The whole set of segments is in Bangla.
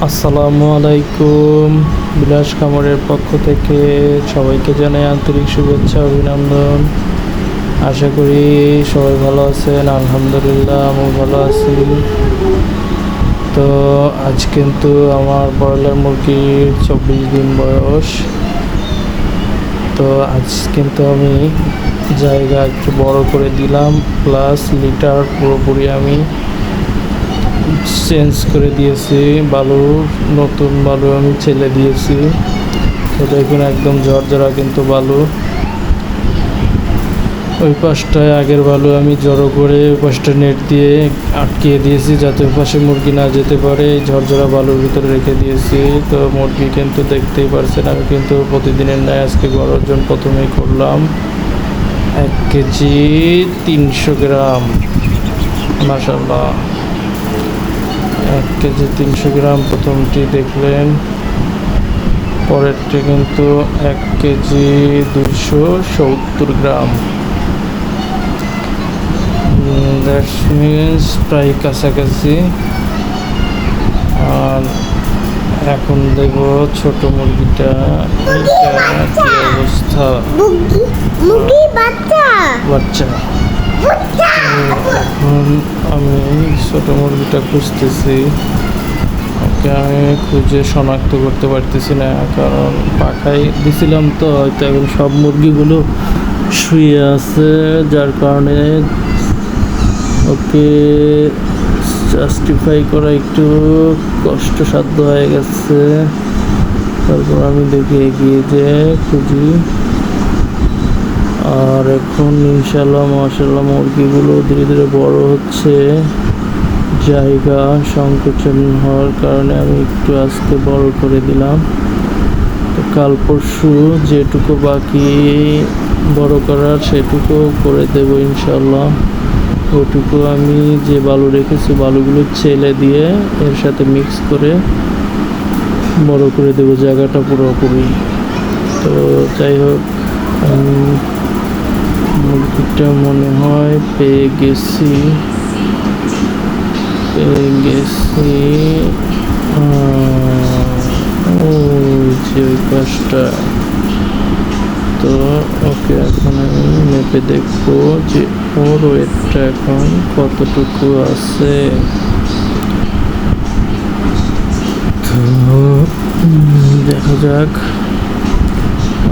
আসসালামু আলাইকুম। বিলাস খামারের পক্ষ থেকে সবাইকে জানাই আন্তরিক শুভেচ্ছা অভিনন্দন। আশা করি সবাই ভালো আছেন। আলহামদুলিল্লাহ আমি ভালো আছি। তো আজ কিন্তু আমার ব্রয়লার মুরগির 24 দিন বয়স। তো আজ কিন্তু আমি জায়গা একটু বড় করে দিলাম, প্লাস লিটার পুরোপুরি আমি চেঞ্জ করে দিয়েছি। নতুন বালু আমি ছেলে দিয়েছি। তো দেখুন একদম ঝরঝরা কিন্তু বালু। ওই পাশটায় আগের বালু আমি জড়ো করে ওই পাশটা নেট দিয়ে আটকিয়ে দিয়েছি, যাতে ওই পাশে মুরগি না যেতে পারে। এই ঝরঝরা বালুর ভিতরে রেখে দিয়েছি। তো মুরগি কিন্তু দেখতেই পারছেন, আমি কিন্তু প্রতিদিনের ন্যায় আজকে গড় ওজন প্রথমেই করলাম 1 কেজি 300 গ্রাম। মাশাআল্লাহ, 1 কেজি 300 গ্রাম প্রথমটি দেখলেন। পরেরটি কিন্তু 1 কেজি 270 গ্রাম। দ্যাট মিনস প্রায় কাছাকাছি। আর এখন দেখব ছোট মুরগিটা, কি অবস্থা। বাচ্চা এখন আমি ছোট মুরগিটা খুঁজতেছি। ওকে আমি খুঁজে শনাক্ত করতে পারতেছি না, কারণ পাখাই দিছিলাম। তো হয়তো এখন সব মুরগিগুলো শুয়ে আছে, যার কারণে ওকে জাস্টিফাই করা একটু কষ্টসাধ্য হয়ে গেছে। তারপর আমি দেখি এগিয়ে যে খুঁজি। আর এখন ইনশাল্লাহ মাশাআল্লাহ মুরগিগুলো ধীরে ধীরে বড় হচ্ছে। জায়গা সংকোচন হওয়ার কারণে আমি একটু আজকে বড় করে দিলাম। তো কাল পরশু যেটুকু বাকি বড় করার সেটুকু করে দেব ইনশাল্লাহ। ওইটুকু আমি যে বালু রেখেছি বালুগুলো ছেলে দিয়ে এর সাথে মিক্স করে বড় করে দেব জায়গাটা পুরোপুরি। তো যাই হোক, মুরগিটা মনে হয় পেয়ে গেছি। ওই যে ওই পাশটা। তো ওকে এখন আমি মেপে দেখবো যে ওর ওয়েটটা এখন কতটুকু আছে। তো দেখা যাক।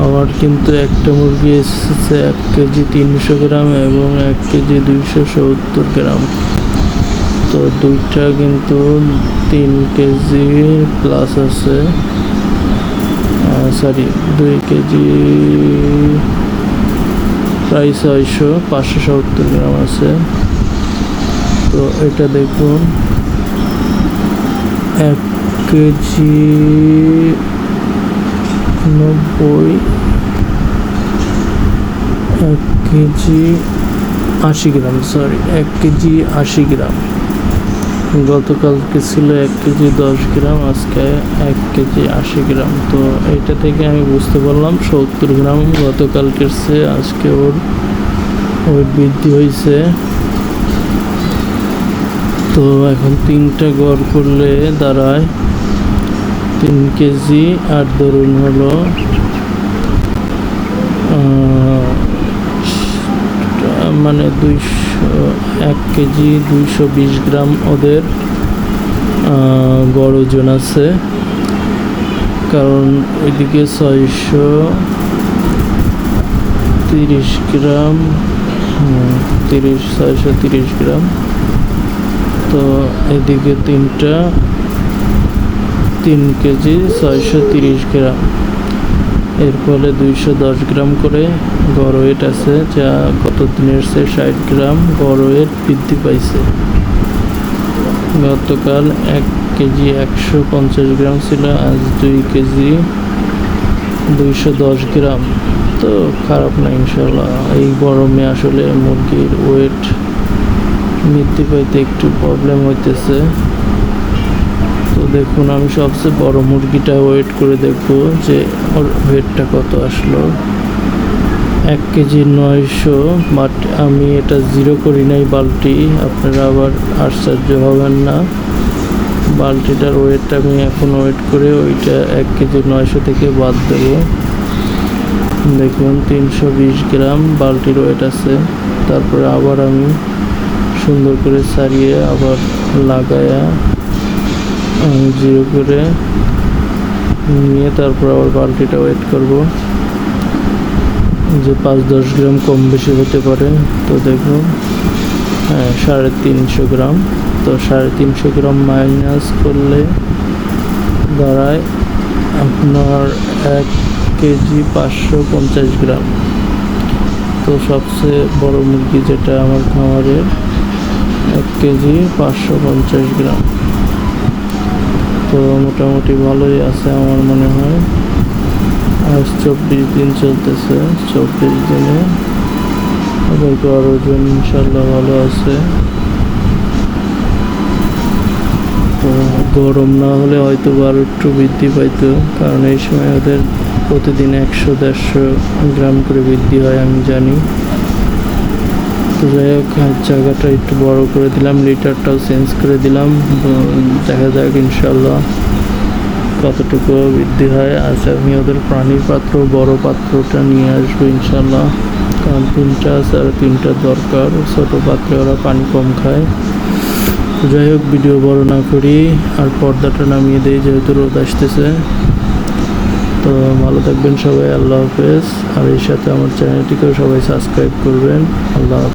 আমার কিন্তু একটা মুরগি এসেছে 1 কেজি 300 গ্রাম এবং 1 কেজি 270 গ্রাম। তো দুইটা কিন্তু 3 কেজি প্লাস আছে। সরি, 2 কেজি প্রায় 570 গ্রাম আছে। তো এটা দেখুন 1 কেজি 90, 1 কেজি 80 গ্রাম, সরি 1 কেজি 80 গ্রাম। গতকালকে ছিল 1 কেজি 10 গ্রাম, আজকে 1 কেজি 80 গ্রাম। তো এইটা থেকে আমি বুঝতে পারলাম 70 গ্রাম গতকালকের চেয়ে আজকে ওর ওয়েট বৃদ্ধি হয়েছে। তো এখন 3টা গড় করলে দাঁড়ায় 3 কেজি, আর ধরুন হলো মানে 1 কেজি 220 গ্রাম ওদের গড় ওজন আছে। কারণ ওইদিকে 630 গ্রাম, 630 গ্রাম। তো এদিকে 3 কেজি 630 গ্রাম। এর ফলে 210 গ্রাম করে গড় ওয়েট আছে, যা গত দিনের চেয়ে 60 গ্রাম গড় ওয়েট বৃদ্ধি পাইছে। গতকাল 1 কেজি 150 গ্রাম ছিল, আজ 2 কেজি 210 গ্রাম। তো খারাপ না ইনশাল্লাহ। এই গরমে আসলে মুরগির ওয়েট বৃদ্ধি পাইতে একটু প্রবলেম হইতেছে। তো দেখুন আমি সবচেয়ে বড় মুরগিটা ওয়েট করে দেখবো যে ওর ওয়েটটা কত আসলো। 1 কেজি 900, বাট আমি এটা জিরো করি নাই বালতি, আপনারা আবার আশ্চর্য হবেন না। বালতিটার ওয়েটটা আমি এখন ওয়েট করে ওইটা 1 কেজি 900 থেকে বাদ দেবো। দেখুন 320 গ্রাম বালতির ওয়েট আছে। তারপরে আবার আমি সুন্দর করে সারিয়ে আবার লাগায়া জিরো করে নিয়ে তারপর আবার বালতিটা ওয়েট করব, যে 5-10 গ্রাম কম বেশি হতে পারে। তো দেখুন, হ্যাঁ 350 গ্রাম। তো 350 গ্রাম মাইনাস করলে দাঁড়ায় আপনার 1 কেজি 550 গ্রাম। তো সবচেয়ে বড় মুরগি যেটা আমার খামারের, 1 কেজি 550 গ্রাম। তো মোটামুটি ভালোই আছে আমার মনে হয়। আজ 24 দিন চলতেছে, 24 দিনে আবার গড় ওজন ইনশাল্লাহ ভালো আছে। তো গরম না হলে হয়তো আরও একটু বৃদ্ধি পাইতো, কারণ এই সময় ওদের প্রতিদিন 100-150 গ্রাম করে বৃদ্ধি হয় আমি জানি। তো যাই হোক, জায়গাটা একটু বড় করে দিলাম, লিটারটাও চেঞ্জ করে দিলাম। দেখা যাক ইনশাল্লাহ কতটুকু বৃদ্ধি হয়। আজ আমি ওদের পানির পাত্র, বড় পাত্রটা নিয়ে আসবো ইনশাল্লাহ, কারণ 3টা আছে আর 3টা দরকার। ছোটো পাত্রে ওরা পানি কম খায়। তো যাই হোক, ভিডিও বড় না করি আর পর্দাটা নামিয়ে দিই যেহেতু রোদ আসতেছে। তো ভালো থাকবেন সবাই, আল্লাহ হাফেজ। আর এর সাথে আমার চ্যানেলটিকেও সবাই সাবস্ক্রাইব করবেন। আল্লাহ হাফেজ।